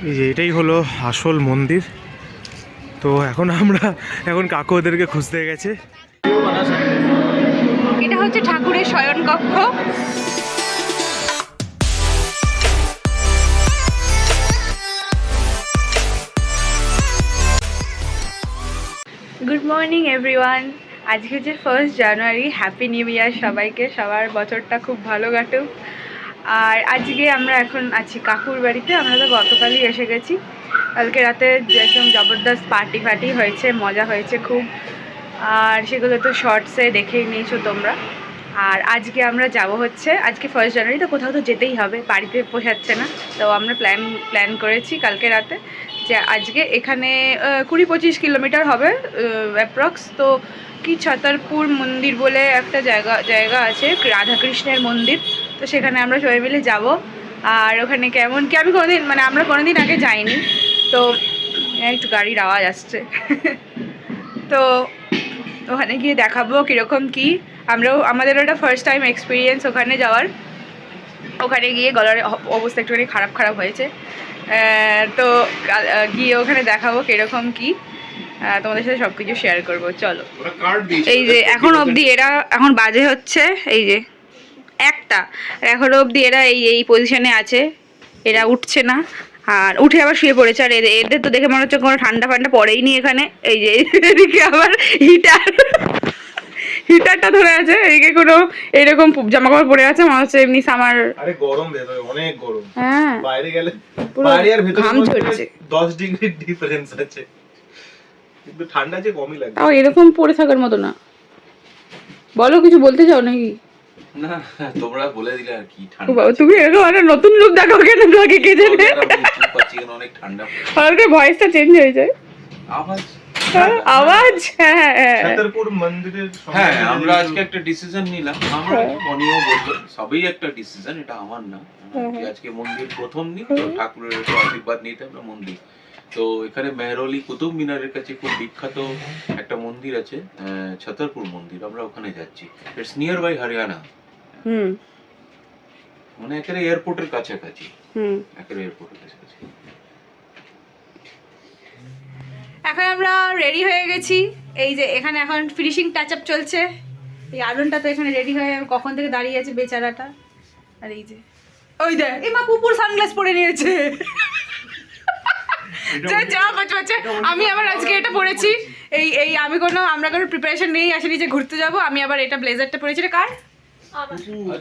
এই যে এটাই হলো আসল মন্দির। তো এখন কাকু ওদেরকে খুঁজতে গেছে। এটা হচ্ছে ঠাকুরের শয়ন কক্ষ। Good morning everyone. আজকে হচ্ছে 1 জানুয়ারি। হ্যাপি নিউ ইয়ার সবাইকে, সবার বছরটা খুব ভালো কাটুক। আর আজকে আমরা এখন আছি কাকুর বাড়িতে। আমরা তো গতকালই এসে গেছি। কালকে রাতে একদম জবরদস্ত পার্টি হয়েছে, মজা হয়েছে খুব। আর সেগুলো তো শর্টসে দেখেই নিয়েছো তোমরা। আর আজকে আমরা যাব হচ্ছে, আজকে 1 জানুয়ারি তো কোথাও তো যেতেই হবে, বাড়িতে পোষাচ্ছে না। তো আমরা প্ল্যান করেছি কালকে রাতে যে আজকে এখানে 20-25 কিলোমিটার হবে অ্যাপ্রক্স। তো কি ছতরপুর মন্দির বলে একটা জায়গা আছে, রাধাকৃষ্ণের মন্দির। তো সেখানে আমরা সবাই মিলে যাব। আর ওখানে কেমন কি আমি আমরা কোনোদিন আগে যাইনি। তো একটু গাড়ির আওয়াজ আসছে তো ওখানে গিয়ে দেখাবো কীরকম কি। আমাদের ওটা ফার্স্ট টাইম এক্সপিরিয়েন্স ওখানে যাওয়ার। ওখানে গিয়ে গলার অবস্থা একটুখানি খারাপ হয়েছে। তো গিয়ে ওখানে দেখাবো কীরকম কি, তোমাদের সাথে সব কিছু শেয়ার করবো। চলো। এই যে এখন অবধি এখন বাজে হচ্ছে এই যে 1টা, এখনো অবধি এরা এই পজিশনে আছে, এরা উঠছে না। আর উঠে আবার শুয়ে পড়েছে। আর এদের তো দেখে মনে হচ্ছে কোনো ঠান্ডা পড়েই নি এখানে। এই যে এদিকে আবার হিটারটা ধরে আছে, এদিকে কোনো এরকম জামাকাপড় পরে আছে, মনে হচ্ছে এমনি সামার। আরে গরম ভেতরে, অনেক গরম। হ্যাঁ, বাইরে গেলে বাইরে আর ভেতরে ঘাম ঝরছে। 10 ডিগ্রি ডিফারেন্স আছে, কিন্তু ঠান্ডা যে কমই লাগে। তাও এরকম পরে থাকার মতো না। বলো, কিছু বলতে চাও নাকি? না, তোমরা বলে দিলে আর কি। তুমি এরকম একটা নতুন লুক দেখো কেন? তোমাকে কে জানে? অনেক ঠান্ডা, হঠাৎ ভয়েসটা চেঞ্জ হয়ে যায়। আওয়াজ ছতরপুর মন্দিরের। হ্যাঁ, আমরা আজকে একটা ডিসিশন নিলাম। আমরা মনিও বললো সবই একটা ডিসিশন, এটা আমার না। আজকে মন্দির প্রথম দিন, তো ঠাকুরের একটু আশীর্বাদ নিতে আমরা মন্দির। তো এখানে মেহরলি কুতুব মিনারের কাছে খুব বিখ্যাত একটা মন্দির আছে, ছতরপুর মন্দির। আমরা ওখানে যাচ্ছি। It's near by Haryana. মানে একেবারে এয়ারপোর্টের কাছাকাছি। একেবারে এয়ারপোর্টের কাছাকাছি। এখন আমরা রেডি হয়ে গেছি। এই যে এখানে এখন ফিনিশিং টাচ আপ চলছে। এই আলনটা তো এখানে রেডি হয়ে কখন থেকে দাঁড়িয়ে আছে বেচারাটা। আর এই যে ওই দেখ, এমা পুপুর সানগ্লাস পরে নিয়েছে। আমি আবার আজকে এটা পরেছি। আমরা কোনো প্রিপারেশন নেই আসলে যে ঘুরতে যাব। আমি আবার এটা ব্লেজারটা পরেছি। এটা কার?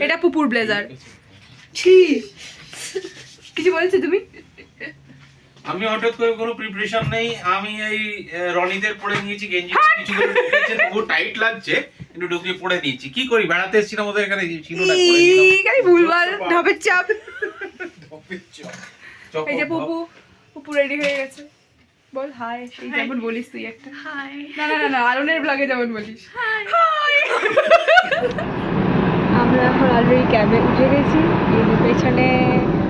এটা পুপুর ব্লেজার। কিছু বলছো তুমি? আমি হঠাৎ করে কোনো প্রিপারেশন নেই। আমি এই রনিদের পরে নিয়েছি গেঞ্জি, কিছু করে ঢুকেছে, খুব টাইট লাগছে, একটু ঢুকিয়ে পরে নিয়েছি। কি করি, বেড়াতে এসেছিলাম ওদের এখানে, চিনোটা পরে নিলাম। এই ভুলভাল ঢপের চাপ। এই যে পুপু রেডি হয়ে গেছে। বল হাই। এই যেমন বলিস তুই একটা হাই। না আরনের ব্লগে যেমন বলিস হাই। আমরা এখন অলরেডি ক্যাবে উঠে গেছি। এই যে পেছনে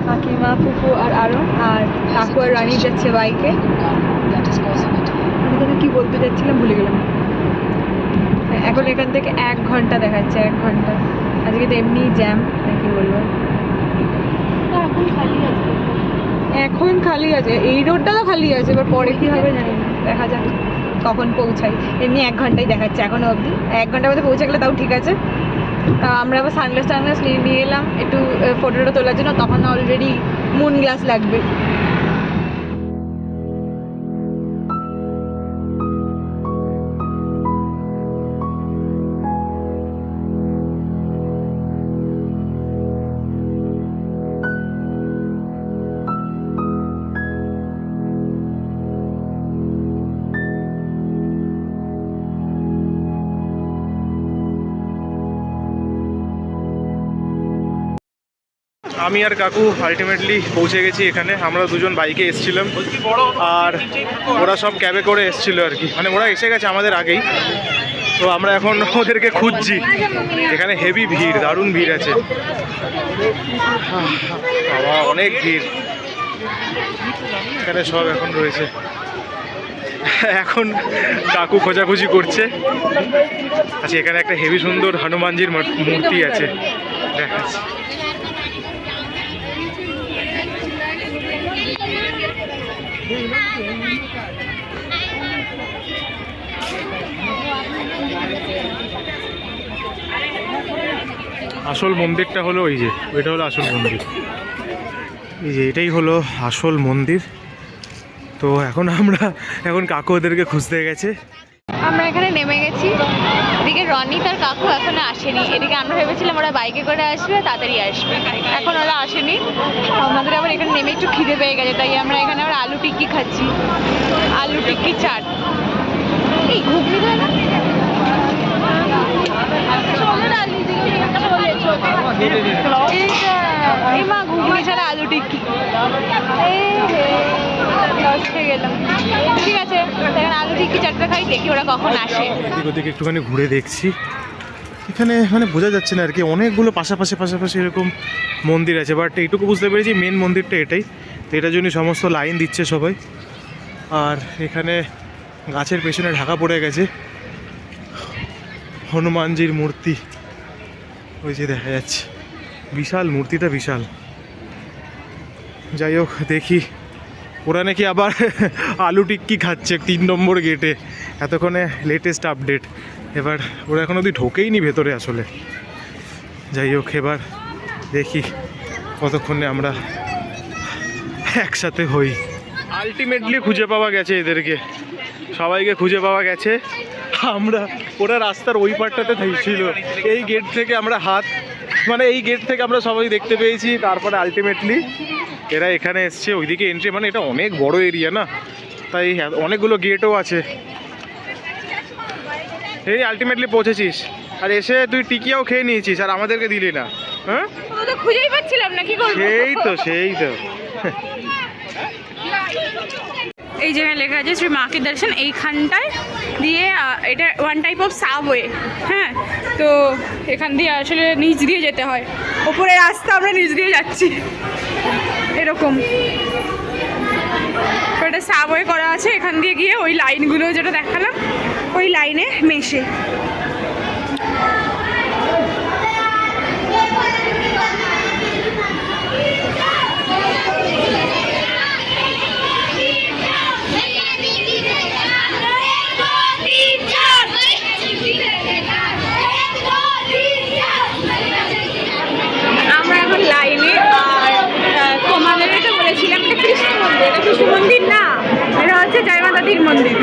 কাকিমা, পুপু আর আরন, আর কাকু আর রানী যাচ্ছে বাইকে। আমি তোকে কি বলতে যাচ্ছিলাম ভুলে গেলাম। এখন এখান থেকে 1 ঘন্টা দেখাচ্ছে, 1 ঘন্টা। আজকে তো এমনি জ্যাম, কি বলবো। এখন খালি আছে, এই রোডটা তো খালি আছে। এবার পরে কি হবে জানি না, দেখা যাক কখন পৌঁছাই। এমনি 1 ঘন্টাই দেখাচ্ছে এখনো অবধি। 1 ঘন্টার মধ্যে পৌঁছে গেলে তাও ঠিক আছে। আমরা আবার সানগ্লাস নিয়ে এলাম একটু ফটোটা তোলার জন্য। তখন অলরেডি মুন গ্লাস লাগবে। আমি আর কাকু আলটিমেটলি পৌঁছে গেছি এখানে। আমরা দুজন বাইকে এসেছিলাম, আর ওরা সব ক্যাবে করে এসেছিল আর কি। মানে ওরা এসে গেছে আমাদের আগেই। তো আমরা এখন ওদেরকে খুঁজছি। এখানে হেভি ভিড়, দারুণ ভিড় আছে, অনেক ভিড় এখানে। সব এখন রয়েছে। এখন কাকু খোঁজাখুঁজি করছে। আচ্ছা, এখানে একটা হেভি সুন্দর হনুমানজির মূর্তি আছে, দেখাচ্ছি। আসল মন্দিরটা হলো ওই যে, ওইটা হলো আসল মন্দির। এই যে এটাই হলো আসল মন্দির। তো এখন কাকু ওদেরকে খুঁজতে গেছে। আমরা এখানে নেমে গেছি। এদিকে রনি তার কাকু এখনো আসেনি। এদিকে আমরা ভেবেছিলাম ওরা বাইকে করে আসবে, তাড়াতাড়ি আসবে, এখন ওরা আসেনি। আমাদের আবার এখানে নেমে একটু খিদে পেয়ে গেছে, তাই আমরা এখানে আবার আলু টিক্কি খাচ্ছি, আলু টিক্কি চাট। এই ঘুগনি দেয় না? এই মা ঘুগনি ছাড়া আলু টিক্কি। গেলাম, ঠিক আছে, এখন আলু টিক্কি চাটটা খাই, দেখি ওরা কখন আসে। এদিক ওদিকে একটুখানি ঘুরে দেখছি। এখানে বোঝা যাচ্ছে না আর কি, অনেকগুলো পাশাপাশি এরকম মন্দির আছে, বাট এইটুকু বুঝতে পেরেছি মেন মন্দিরটা এটাই। তো এটার জন্য সমস্ত লাইন দিচ্ছে সবাই। আর এখানে গাছের পেছনে ঢাকা পড়ে গেছে হনুমানজির মূর্তি, ওই যে দেখা যাচ্ছে, বিশাল মূর্তিটা, বিশাল। যাই হোক, দেখি ওরা নাকি আবার আলু টিক্কি খাচ্ছে 3 নম্বর গেটে, এতক্ষণে লেটেস্ট আপডেট। এবার ওরা এখন অবধি ঢোকেইনি ভেতরে আসলে। যাই হোক, এবার দেখি কতক্ষণে আমরা একসাথে হই। আলটিমেটলি খুঁজে পাওয়া গেছে এদেরকে, সবাইকে খুঁজে পাওয়া গেছে। ওরা রাস্তার ওই পারটাতে ছিল, এই গেট থেকে আমরা এই গেট থেকে আমরা সবাই দেখতে পেয়েছি। তারপরে আলটিমেটলি এরা এখানে এসছে, ওইদিকে এন্ট্রি, এটা অনেক বড় এরিয়া না, তাই অনেকগুলো গেটও আছে। এই আলটিমেটলি পৌঁছেছিস, আর এসে তুই টিকিয়াও খেয়ে নিয়েছিস আর আমাদেরকে দিলি না। হ্যাঁ, খুঁজেই পাচ্ছিলাম না, কি করব। সেই তো এই জায়গায় লেখা আছে শ্রী মা কি দর্শন, এইখানটায় দিয়ে এটা ওয়ান টাইপ অফ সাবওয়ে। হ্যাঁ, তো এখান দিয়ে আসলে নিচ দিয়ে যেতে হয়, ওপরে রাস্তা, আমরা নিচ দিয়ে যাচ্ছি এরকম। তো এটা সাবওয়ে করা আছে, এখান দিয়ে গিয়ে ওই লাইনগুলো যেটা দেখালাম ওই লাইনে মেশে। আমরা এখন লাইনে, আর তোমাদের এটা বলেছিলাম এটা কৃষ্ণ মন্দির, এটা কৃষ্ণ মন্দির না, এটা হচ্ছে জয়মাতাদির মন্দির।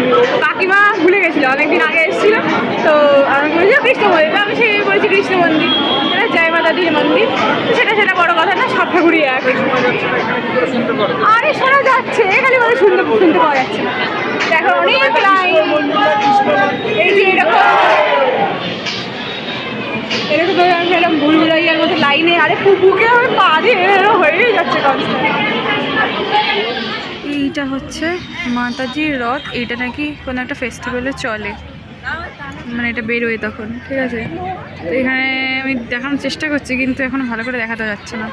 কাকিমা ভুলে গেছিলো, অনেকদিন আগে এসেছিল, তো আমাকে বলেছিল কৃষ্ণ মন্দির, তো আমি সেই বলেছি কৃষ্ণ মন্দির, এটা জয়মাতাদির মন্দির। তো সেটা বড় কথা না, সব ঠাকুরই এক। আরে শোনা যাচ্ছে, খালি বলে শুনতে পাওয়া যাচ্ছে না। দেখো অনেক লাইন, এই যে এরকম ভুলভুলাইয়ার মতো লাইনে, আরে পুকুকে আমি পা দিয়ে হয়ে যাচ্ছে কনস্ট্যান্ট। এইটা হচ্ছে মাতাজির রথ, এইটা নাকি কোনো একটা ফেস্টিভ্যালে চলে, এটা বেরোয় তখন, ঠিক আছে। তো এখানে আমি দেখানোর চেষ্টা করছি, কিন্তু এখন ভালো করে দেখাতে যাচ্ছে না।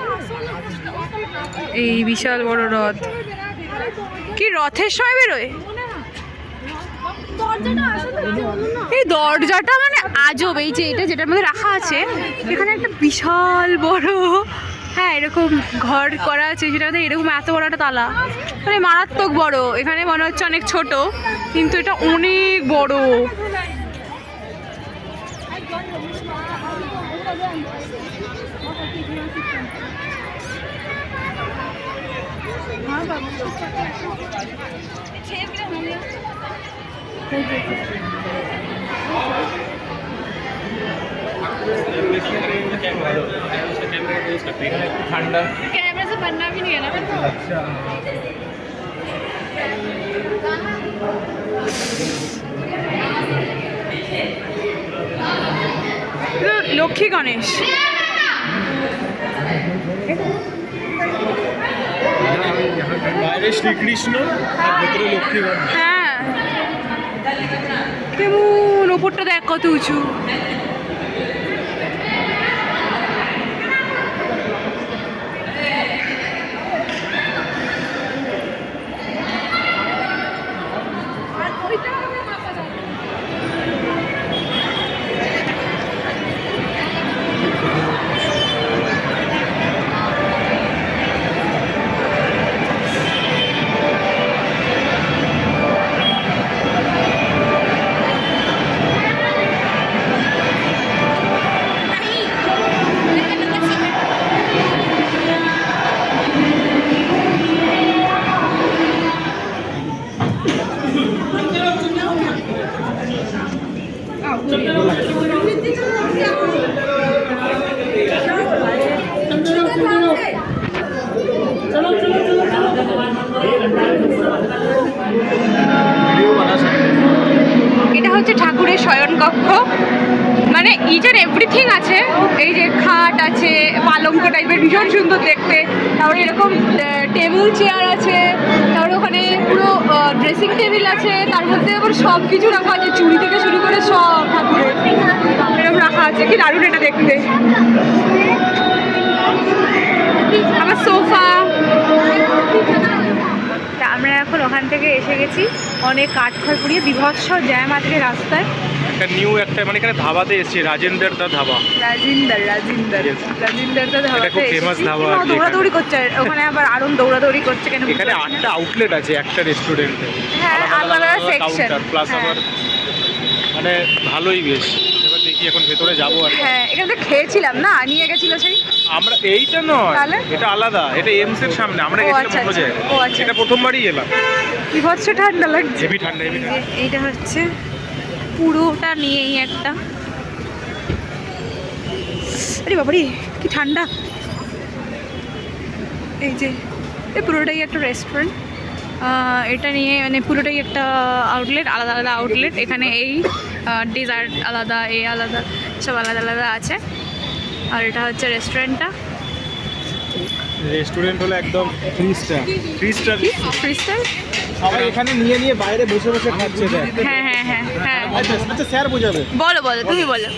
এই বিশাল বড় রথ, কি রথের সময় বেরোয়? এই দরজাটা আজব, এই যে এটা যেটার মধ্যে রাখা আছে, এখানে একটা বিশাল বড়, হ্যাঁ এরকম ঘর করা আছে, যেটা এরকম এত বড় একটা তালা, মারাত্মক বড়। এখানে মনে হচ্ছে অনেক ছোট, কিন্তু এটা অনেক বড়। ঠান্ডা कैमरे से बनना भी नहीं है ना मेरे को। লক্ষ্মী গণেশ, বাইরে শ্রীকৃষ্ণ, ভেতরে লক্ষ্মী গণেশ। হ্যাঁ কেমন, ওপরটা দেখ কত উঁচু। ইচ অ্যান্ড এভরিথিং আছে। এই যে খাট আছে, পালঙ্ক টাইপের, ভীষণ সুন্দর দেখতে। তারপরে এরকম টেবিল চেয়ার আছে, তারপরে ওখানে পুরো ড্রেসিং টেবিল আছে, তার মধ্যে আবার সব কিছু রাখা আছে, চুড়ি থেকে শুরু করে সব ঠাকুরের এরকম রাখা আছে। কি দারুণ এটা দেখতে। আবার সোফা। তা আমরা এখন ওখান থেকে এসে গেছি, অনেক কাঠখড় পুড়িয়ে, বিভৎস জ্যাম আজকে রাস্তায়। একটা নিউ একটা মানে এখানে ধাবাতে এসেছি, রাজেন্দ্র দা ধাবা। রাজিন্দর দা এটা ধাবাতে খুব ফেমাস এসেছি। ধাবা ও, আর কি দৌড়াদৌড়ি করছে ওখানে, আবার আরুণ দৌড়াদৌড়ি করছে কেন বুঝতে এখানে পারছি না। 8টা আউটলেট আছে একটা রেস্টুরেন্টে। হ্যাঁ, আলাদা সেকশন। প্লাস আবার মানে ভালোই বেশ। এবার দেখি এখন ভেতরে যাবো আর কি। হ্যাঁ, এখানে তো খেয়েছিলাম না, নিয়ে গেছিল সেই। আমরা এইটা নয়, তাহলে? এটা আলাদা, এটা এমস এর সামনে, আমরা ও, গেছিলাম আচ্ছা, অন্য আচ্ছা। জায়গায়। ও, আচ্ছা। এটা প্রথমবারই এলাম। বিভৎস ঠান্ডা লাগছে। হেভি ঠান্ডা, হেভি ঠান্ডা। এইটা হচ্ছে পুরোটা নিয়েই একটা, আরে বাবারে কি ঠান্ডা। এই যে এই পুরোটাই একটা রেস্টুরেন্ট, এটা নিয়ে মানে পুরোটাই একটা আউটলেট, আলাদা আলাদা আউটলেট। এখানে এই ডেজার্ট আলাদা, এই আলাদা, সব আলাদা আলাদা আছে। আর এটা হচ্ছে রেস্টুরেন্টটা। রেস্টুরেন্ট হলো একদম 3 স্টার। 3 star crystal. সবাই এখানে নিয়ে নিয়ে বাইরে বসে বসে খাচ্ছে। হ্যাঁ হ্যাঁ হ্যাঁ হ্যাঁ, আচ্ছা স্যার বোঝাবে। বলো বলো, তুমি বলো।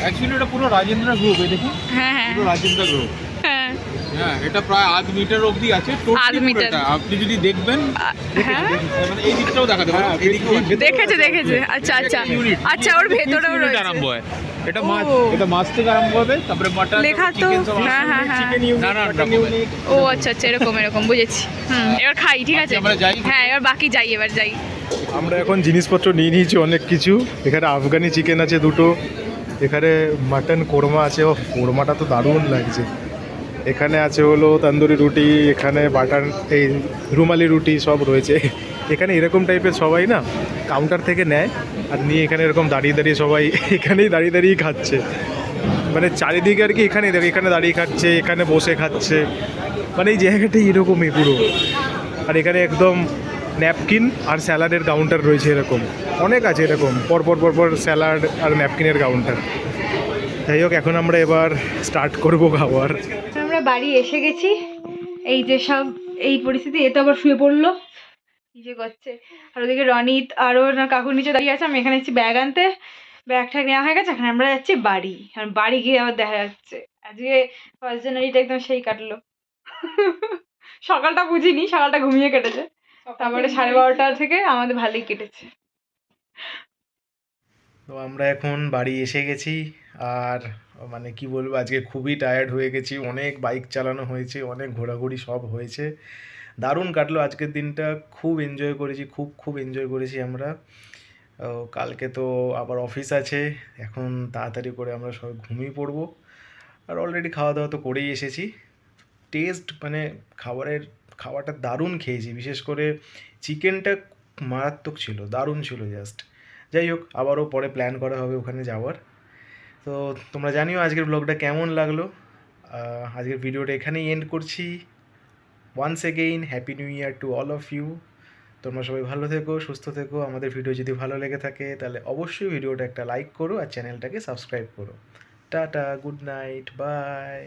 অ্যাকচুয়ালি এটা পুরো রাজেন্দ্র গ্রুপ, এই দেখুন হ্যাঁ হ্যাঁ পুরো রাজেন্দ্র গ্রুপ। হ্যাঁ হ্যাঁ, এটা প্রায় 1/2 মিটার অবধি আছে আধ মিটার। টোটালি। আপনি যদি দেখবেন হ্যাঁ, মানে এই দিকটাও দেখাতে পারেন, এই দিকটাও দেখেছে দেখেছে। আচ্ছা আচ্ছা আচ্ছা, ওর ভেতরেও ইউনিট রয়েছে। আরম্ভ হয়। এটা মাছ, ও। এটা মাছ থেকে আরম্ভ হবে, তারপরে মাটন, লেখা তো, হ্যাঁ হ্যাঁ হ্যাঁ। নানান রকমের। ও আচ্ছা আচ্ছা, এরকম এরকম বুঝেছি। এবার খাই, ঠিক আছে। আমরা যাই। হ্যাঁ, এবার বাকি যাই, এবার যাই। আমরা এখন জিনিসপত্র নিয়ে নিয়েছি অনেক কিছু। এখানে আফগানি চিকেন আছে 2টো, এখানে মাটন কোরমা আছে। ও কোরমাটা তো দারুণ লাগছে। এখানে আছে হলো তন্দুরি রুটি, এখানে বাটার এই রুমালি রুটি সব রয়েছে। এখানে এরকম টাইপের সবাই না কাউন্টার থেকে নেয় আর নিয়ে এখানে এরকম দাঁড়িয়ে দাঁড়িয়ে সবাই এখানেই দাঁড়িয়ে দাঁড়িয়ে খাচ্ছে। মানে চারিদিকে আর কি, এখানে দেখো, এখানে দাঁড়িয়ে খাচ্ছে, এখানে বসে খাচ্ছে, মানে এই জায়গাটাই এরকমই পুরো। আর এখানে একদম ন্যাপকিন আর স্যালাডের কাউন্টার রয়েছে, এরকম অনেক আছে এরকম পরপর পরপর স্যালাড আর ন্যাপকিনের কাউন্টার। যাই হোক, এখন আমরা এবার স্টার্ট করব খাবার। আমরা বাড়ি এসে গেছি। এই যে সব এই পরিস্থিতি, এ তো আবার শুয়ে পড়লো, কি যে করছে। আর ওদিকে রনিত আরও কাকুর নিচে দাঁড়িয়ে আছে। আমি এখানে এসেছি ব্যাগ আনতে, ব্যাগ ঠ্যাগ নেওয়া হয়ে গেছে। এখন আমরা যাচ্ছি বাড়ি। আর বাড়ি গিয়ে আবার দেখা যাচ্ছে আজকে 1 জানুয়ারিটা একদম সেই কাটলো। সকালটা বুঝিনি, সকালটা ঘুমিয়ে কেটেছে, তারপরে 12:30 থেকে আমাদের ভালোই কেটেছে। তো আমরা এখন বাড়ি এসে গেছি। আর মানে কি বলবো, আজকে খুবই টায়ার্ড হয়ে গেছি। অনেক বাইক চালানো হয়েছে, অনেক ঘোরাঘুরি সব হয়েছে। দারুণ কাটলো আজকের দিনটা, খুব এনজয় করেছি, খুব খুব এনজয় করেছি আমরা। কালকে তো আবার অফিস আছে, এখন তাড়াতাড়ি করে আমরা সবাই ঘুমিয়ে পড়বো। আর অলরেডি খাওয়া দাওয়া তো করেই এসেছি। টেস্ট মানে খাবারটা দারুণ খেয়েছি, বিশেষ করে চিকেনটা মারাত্মক ছিল, দারুণ ছিল জাস্ট। যাই হোক, আবারও পরে প্ল্যান করা হবে ওখানে যাওয়ার। তো তোমরা জানিও আজকের ব্লগটা কেমন লাগলো। আজকের ভিডিওটা এখানেই এন্ড করছি। Once again happy new year to all of you. তোমরা সবাই ভালো থেকো, সুস্থ থেকো। আমাদের ভিডিও যদি ভালো লেগে থাকে তাহলে অবশ্যই ভিডিওটা একটা লাইক করো আর চ্যানেলটাকে সাবস্ক্রাইব করো। Tata, good night, by.